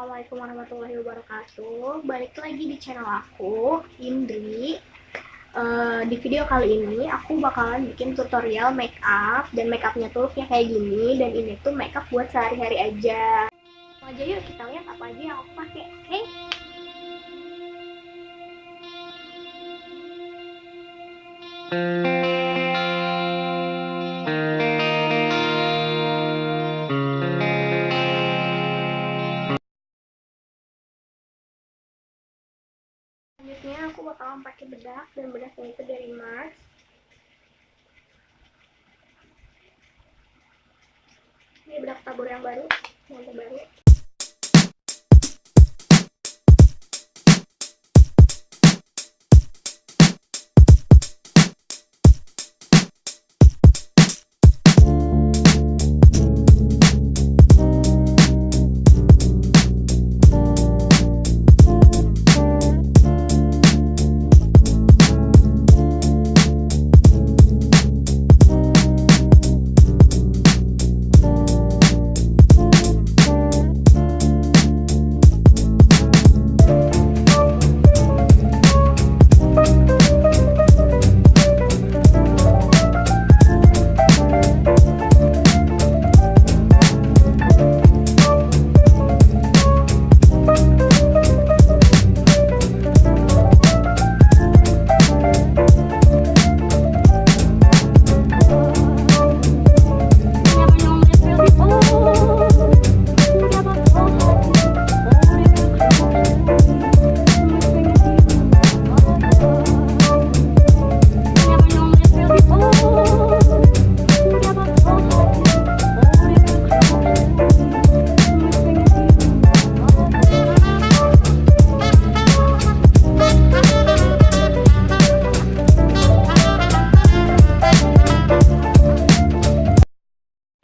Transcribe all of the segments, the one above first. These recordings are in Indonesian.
Assalamualaikum warahmatullahi wabarakatuh. Balik lagi di channel aku, Indri. Di video kali ini aku bakalan bikin tutorial make up. Dan make upnya tuh kayak gini. Dan ini tuh make up buat sehari-hari aja. Langsung aja yuk kita lihat apa aja yang aku pakai. Oke? Selanjutnya aku bakalan pakai bedak, dan bedaknya itu dari Mars. Ini bedak tabur yang baru, yang terbaru.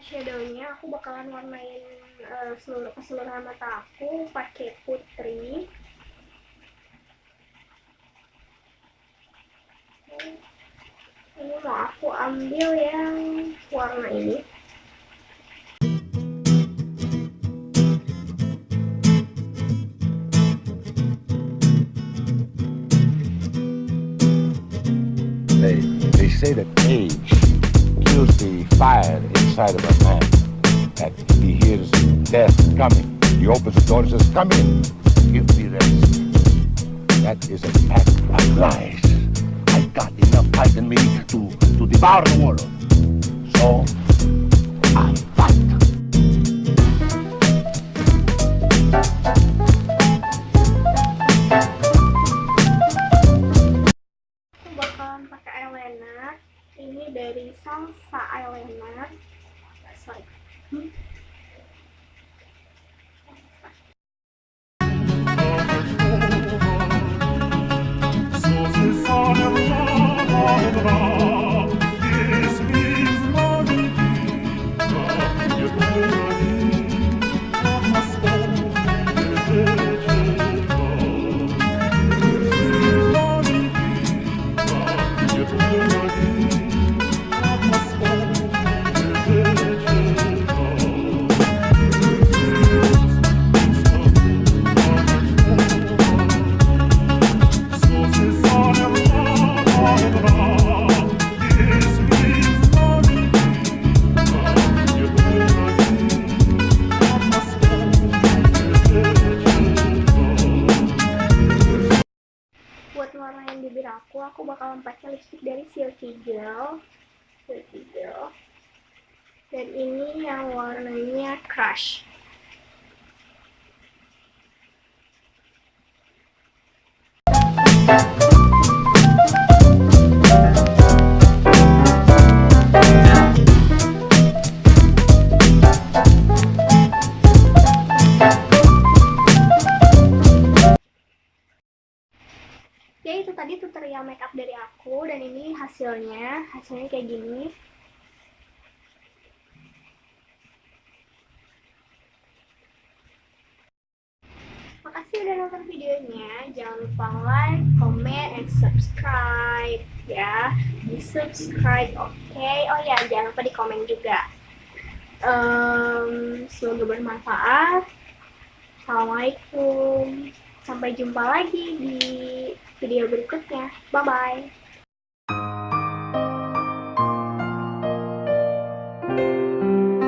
Shadownya aku bakalan warnain keseluruhan mata aku pakai putri. Ini mau aku ambil yang warna ini. They say that age kills the fire inside of a man. That he hears death coming, he opens the door and says, "Come in, give me rest." That is an act of lies. I got enough fight in me to devour the world. So I fight. Aku bakalan pakai eyeliner. Ini dari Salsa Eyeliner. Sorry. Buat warnain bibir aku bakalan pakai lipstick dari Silky Girl. Dan ini yang warnanya Crush. Ya, itu tadi tutorial makeup dari aku, dan ini hasilnya kayak gini. Makasih udah nonton videonya. Jangan lupa like, comment, and subscribe ya. Di subscribe, oke? Oh ya, jangan lupa di komen juga. Semoga bermanfaat. Assalamualaikum. Sampai jumpa lagi di video berikutnya. Bye bye.